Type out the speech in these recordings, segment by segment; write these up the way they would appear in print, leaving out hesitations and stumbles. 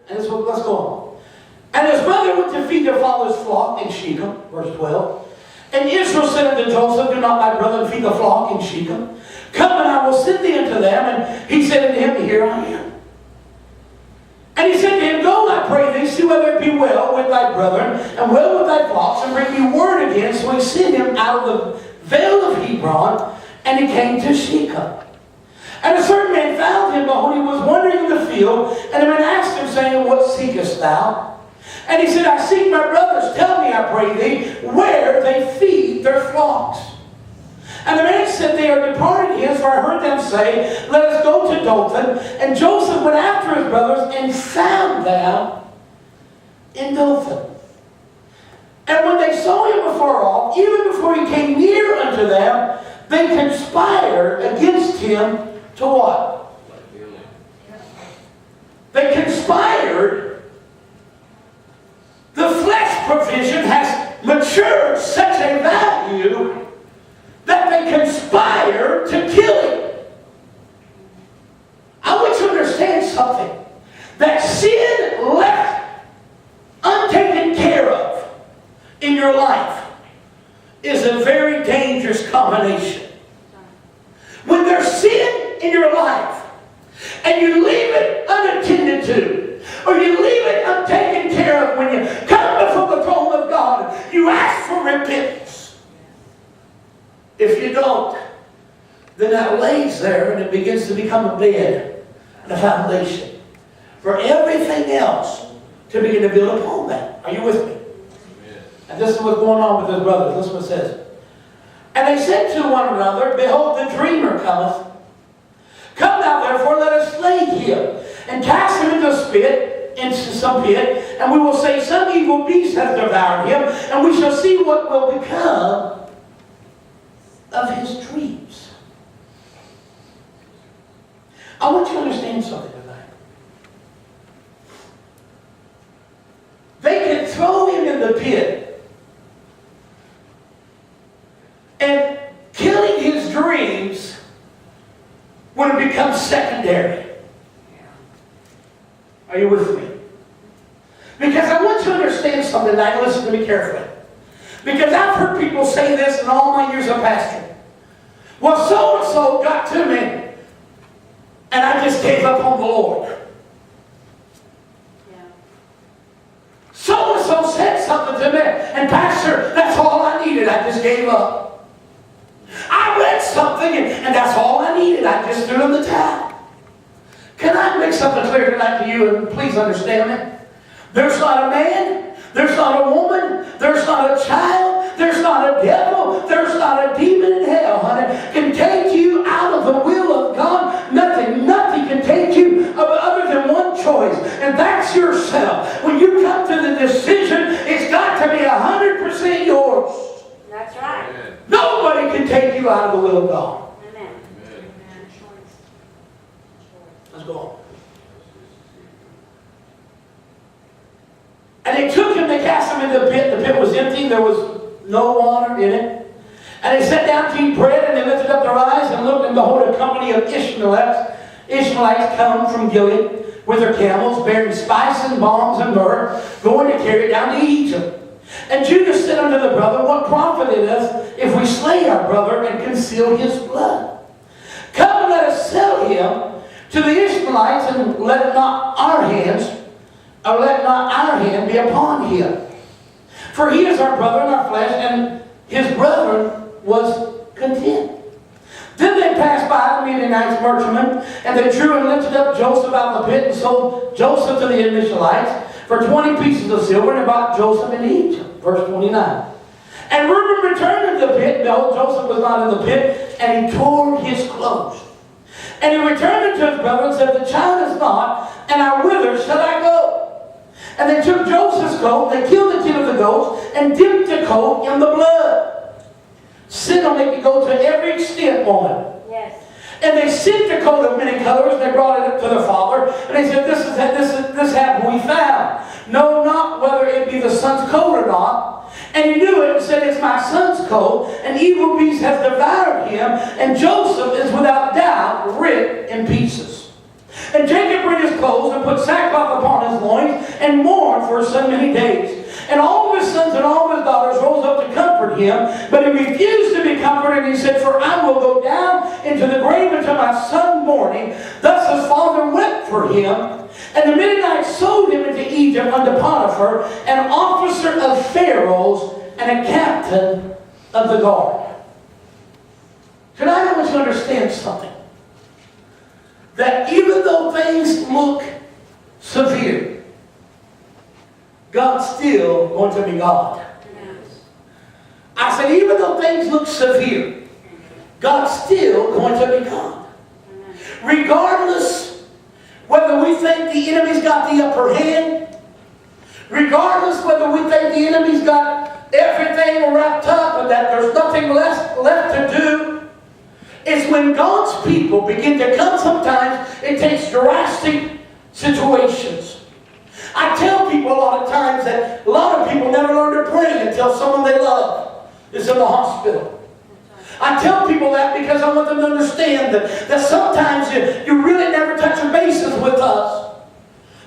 And so let's go on. And his mother went to feed their father's flock in Shechem, verse 12. And Israel said unto Joseph, do not thy brother feed the flock in Shechem? Come, and I will send thee unto them. And he said unto him, here I am. And he said to him, go, I pray thee, see whether it be well with thy brethren, and well with thy flocks, and bring me word again. So he sent him out of the vale of Hebron, and he came to Shechem. And a certain man found him, behold, he was wandering in the field, and a man asked him, saying, what seekest thou? And he said, I seek my brothers. Tell me, I pray thee, where they feed their flocks. And the man said, they are departed hence, for I heard them say, let us go to Dothan. And Joseph went after his brothers, and found them in Dothan. And when they saw him afar off, even before he came near unto them, they conspired against him to what? They conspired. The flesh provision has matured such a value that they conspire to kill him. I want you to understand something. That sin left untaken care of in your life is a very dangerous combination. When there's sin in your life and you leave it unattended to, or you leave it untaken care of, when you come before the throne of God, you ask for repentance. If you don't, then that lays there and it begins to become a bed and a foundation for everything else to begin to build upon that. Are you with me? Amen. And this is what's going on with his brothers. Listen what it says. And they said to one another, behold, the dreamer cometh. Come now, therefore, let us slay him, and cast him into some pit, and we will say, some evil beast has devoured him, and we shall see what will become of his dreams. I want you to understand something tonight. They can throw him in the pit, and killing his dreams would have become secondary. Are you with me? Because I want you to understand something tonight. Listen to me carefully. Because I've heard people say this in all my years of pastoring. Well, so-and-so got to me, and I just gave up on the Lord. Yeah. So-and-so said something to me, and Pastor, that's all I needed. I just gave up. I read something, and that's all I needed. I just threw in the towel. Can I make something clear tonight to you, and please understand me? There's not a man, there's not a woman, there's not a child, there's not a devil, there's not a demon in hell, honey, can take you out of the will of God. Nothing can take you other than one choice, and that's yourself. When you come to the decision, it's got to be 100% yours. That's right. Nobody can take you out of the will of God. Amen. Let's go on. And they took him, they cast him into the pit. The pit was empty, there was no water in it. And they sat down to eat bread, and they lifted up their eyes and looked, and behold, a company of Ishmaelites come from Gilead with their camels, bearing spices and balms and myrrh, going to carry it down to Egypt. And Judah said unto the brother, what profit it us if we slay our brother and conceal his blood? Come and let us sell him to the Ishmaelites, and let not our hand be upon him. For he is our brother and our flesh, and his brethren was content. Then they passed by the Midianites' merchantmen, and they drew and lifted up Joseph out of the pit, and sold Joseph to the Ishmaelites for 20 pieces of silver, and bought Joseph in Egypt. Verse 29. And Reuben returned into the pit, and behold, Joseph was not in the pit, and he tore his clothes. And he returned unto his brother and said, the child is not, and I whither shall I go? And they took Joseph's coat, they killed the 10 of the goats, and dipped the coat in the blood. Sin will make you go to every extent, woman. Yes. And they sent the coat of many colors, and they brought it up to their father, and they said, this have we found. Know not whether it be the son's coat or not. And he knew it, and said, it's my son's coat, and evil beast has devoured him, and Joseph is without doubt rent in pieces. And Jacob rent his clothes, and put sackcloth upon his loins, and mourned for so many days. And all of his sons and all of his daughters rose up to comfort him, but he refused to be comforted. He said, "For I will go down into the grave until my son mourning." Thus his father wept for him. And the Midianites sold him into Egypt unto Potiphar, an officer of Pharaoh's and a captain of the guard. Tonight I want you to understand something. That even though things look severe, God's still going to be God. I said, even though things look severe, God's still going to be God. Regardless whether we think the enemy's got the upper hand, regardless whether we think the enemy's got everything wrapped up and that there's nothing left to do, it's when God's people begin to come. Sometimes it takes drastic situations. I tell people a lot of times that a lot of people never learn to pray until someone they love is in the hospital. I tell people that because I want them to understand that sometimes you really never touch a basis with us.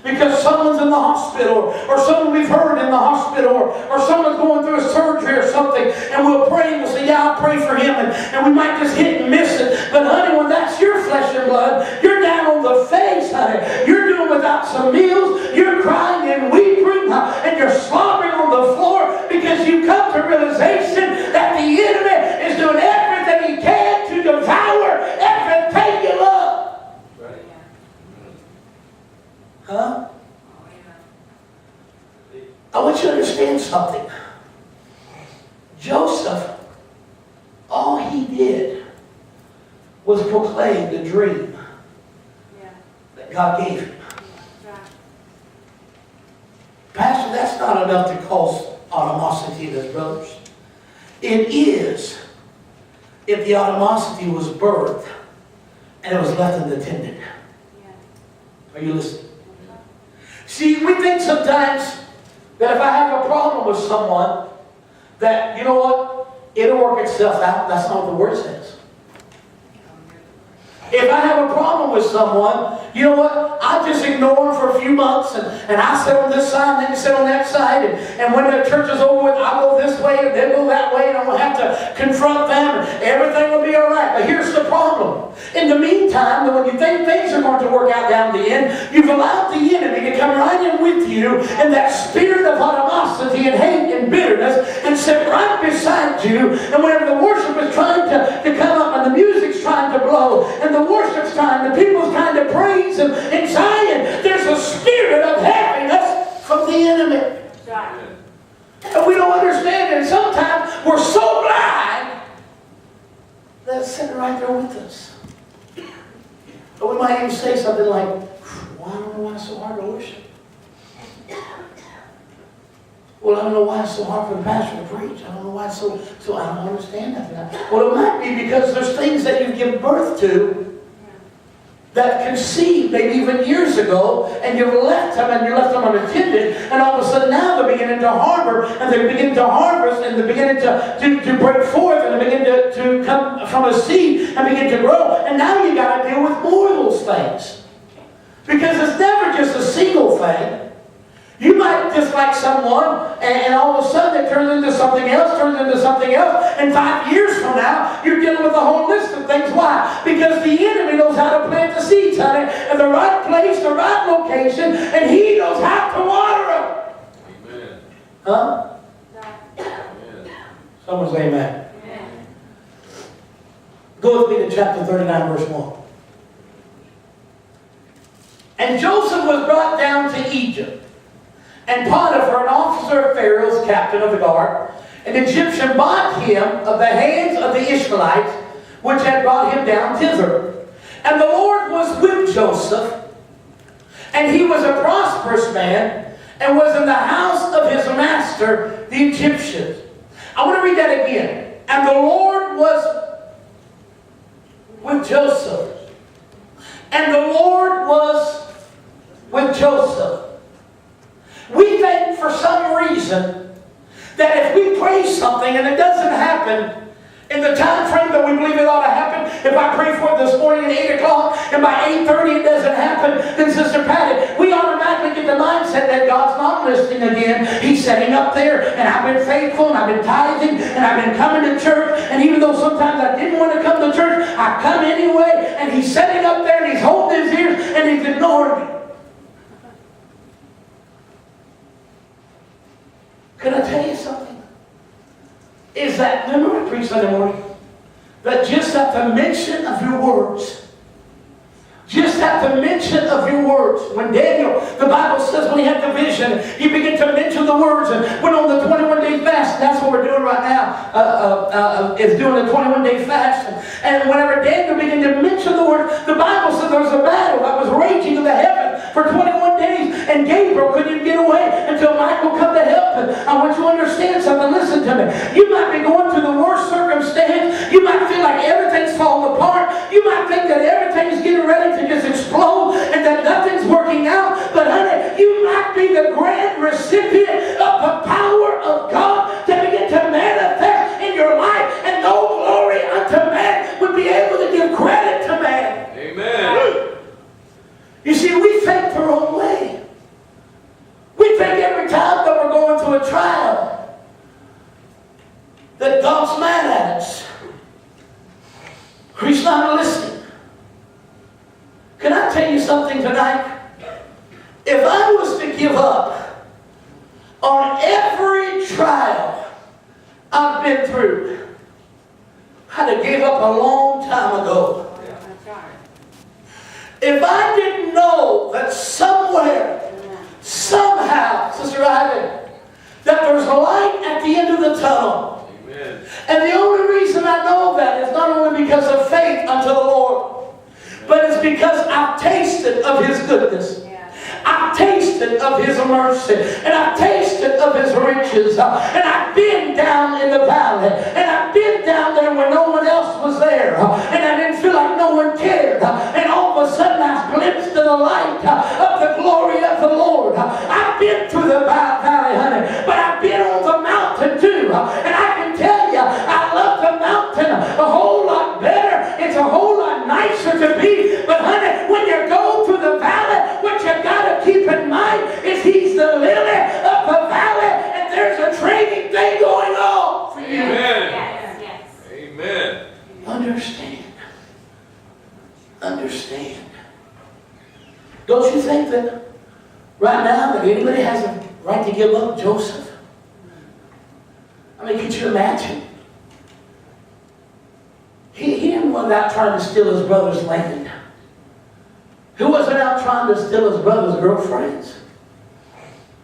Because someone's in the hospital, or someone we've heard in the hospital, or someone's going through a surgery or something, and we'll pray and we'll say, "Yeah, I'll pray for him," and we might just hit and miss it. But honey, when that's your flesh and blood, you're down on the face, honey. You're doing without some meals, you're crying and weeping, and you're slobbering on the floor because you come to realization that the enemy is doing everything he can to devour everything you love. Huh? I want you to understand something. Joseph, all he did was proclaim the dream that God gave him. Pastor, that's not enough to cause animosity in his brothers. It is if the animosity was birthed and it was left unattended. Are you listening? See, we think sometimes that if I have a problem with someone, that, you know what, it'll work itself out. That's not what the Word says. If I have a problem with someone, you know what, I just ignore them for a few months, and I sit on this side, and they sit on that side, and when the church is over with, I'll go this way, and they'll go that way, and I won't have to confront them, and everything will be all right. But here's the problem. In the meantime, when you think things are going to work out down the end, you've allowed the enemy to come right in with you in that spirit of animosity and hate and bitterness and sit right beside you. And whenever the worship is trying to come up and the music's trying to blow and the worship's time, the people's trying to praise and Zion, there's a spirit of heaviness from the enemy. And we don't understand it. And sometimes we're so blind that it's sitting right there with us. But we might even say something like, "Well, I don't know why it's so hard to worship." "Well, I don't know why it's so hard for the pastor to preach. I don't know why it's so I don't understand that." Well, it might be because there's things that you've given birth to that conceived maybe even years ago, and you've left them unattended, and all of a sudden now they're beginning to harbor, and they're beginning to harvest, and they're beginning to break forth, and they begin to come from a seed and begin to grow. And now you got to deal with more of those things. Because it's never just a single thing. You might dislike someone, and all of a sudden it turns into something else, and 5 years from now, you're dealing with a whole list of things. Why? Because the enemy knows how to plant the seeds, honey, in the right place, the right location, and he knows how to water them. Amen. Huh? Amen. Someone say amen. Amen. Go with me to chapter 39, verse 1. "And Joseph was brought down to Egypt. And Potiphar, an officer of Pharaoh's, captain of the guard, an Egyptian, bought him of the hands of the Ishmaelites, which had brought him down thither. And the Lord was with Joseph, and he was a prosperous man, and was in the house of his master, the Egyptians." I want to read that again. "And the Lord was with Joseph. And the Lord was with Joseph." We think for some reason that if we pray something and it doesn't happen in the time frame that we believe it ought to happen, if I pray for it this morning at 8 o'clock and by 8:30 it doesn't happen, then Sister Patty, we automatically get the mindset mindset that God's not listening again. He's sitting up there, and I've been faithful, and I've been tithing, and I've been coming to church, and even though sometimes I didn't want to come to church, I come anyway, and he's sitting up there, and he's holding his ears, and he's ignoring me. Can I tell you something? Is that, remember I preached Sunday morning? That just at the mention of your words, just at the mention of your words, when Daniel, the Bible says when he had the vision, he began to mention the words and went on the 21-day fast. And that's what we're doing right now, is doing the 21-day fast. And whenever Daniel began to mention the word, the Bible says there was a battle that was raging in the heavens for 21 days, and Gabriel couldn't even get away until Michael come to help him. I want you to understand something. Listen to me. You might be going through the worst circumstance. You might feel like everything's falling apart. You might think that everything's getting ready to just explode and that nothing's working out. But honey, you might be the grand recipient of the power of God to begin to manifest in your life, and no glory unto man would be able to give credit to man. Amen. You see, we think the wrong way. We think every time that we're going through a trial that God's mad at us. He's not listening. Can I tell you something tonight? If I was to give up on every trial I've been through, I'd have gave up a long time ago. If I didn't know that somewhere, somehow, Sister Ivan, that there's light at the end of the tunnel. Amen. And the only reason I know that is not only because of faith unto the Lord, but it's because I've tasted of His goodness. I've tasted of His mercy, and I've tasted of His riches, and I've been down in the valley, and I've been down there when no one else was there, and I didn't feel like no one cared, and all of a sudden I glimpsed of the light of the glory of the Lord. I've been through the valley, honey, but I've been on the mountain too, and I can tell you, I love the mountain a whole lot better. It's a whole lot nicer to be, but honey, when you go through the valley, what you got to keep in mind is He's the lily of the valley, and there's a training thing going on for you. Amen. Yes. Amen. Understand. Understand. Don't you think that right now that anybody has a right to give up Joseph? I mean, could you imagine? He didn't want out trying to steal his brother's land. He wasn't out trying to steal his brother's girlfriends.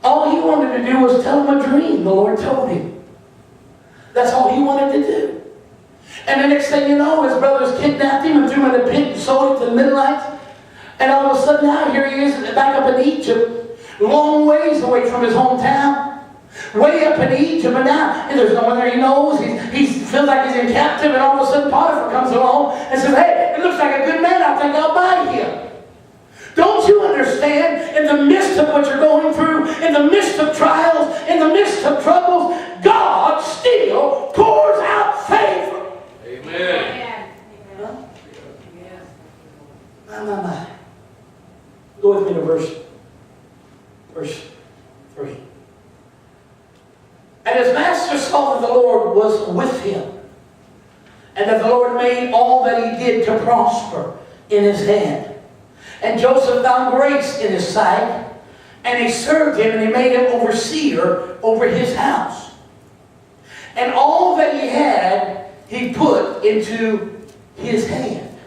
All he wanted to do was tell him a dream the Lord told him. That's all he wanted to do. And the next thing you know, his brothers kidnapped him and threw him in a pit and sold him to the Midianites. And all of a sudden now here he is back up in Egypt, long ways away from his hometown. Way up in Egypt, and now and there's no one there he knows. He feels like he's in captive, and all of a sudden Potiphar comes along and says, "Hey, it looks like a good man. I think I'll buy him." Don't you understand, in the midst of what you're going through, in the midst of trials, in the midst of troubles, God still pours out favor. Amen. Huh? My. Go with me to verse 3. And his master saw that the Lord was with him, and that the Lord made all that he did to prosper in his hand. And Joseph found grace in his sight, and he served him, and he made him overseer over his house. And all that he had, he put into his hand.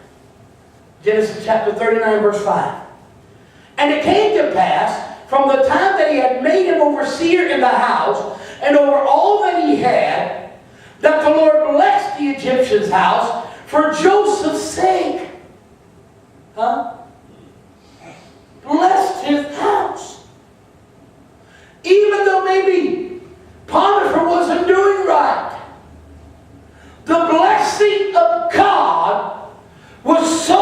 Genesis chapter 39, verse 5. And it came to pass, from the time that he had made him overseer in the house, and over all that he had, that the Lord blessed the Egyptian's house for Joseph's sake. Blessed his house. Even though maybe Potiphar wasn't doing right, the blessing of God was so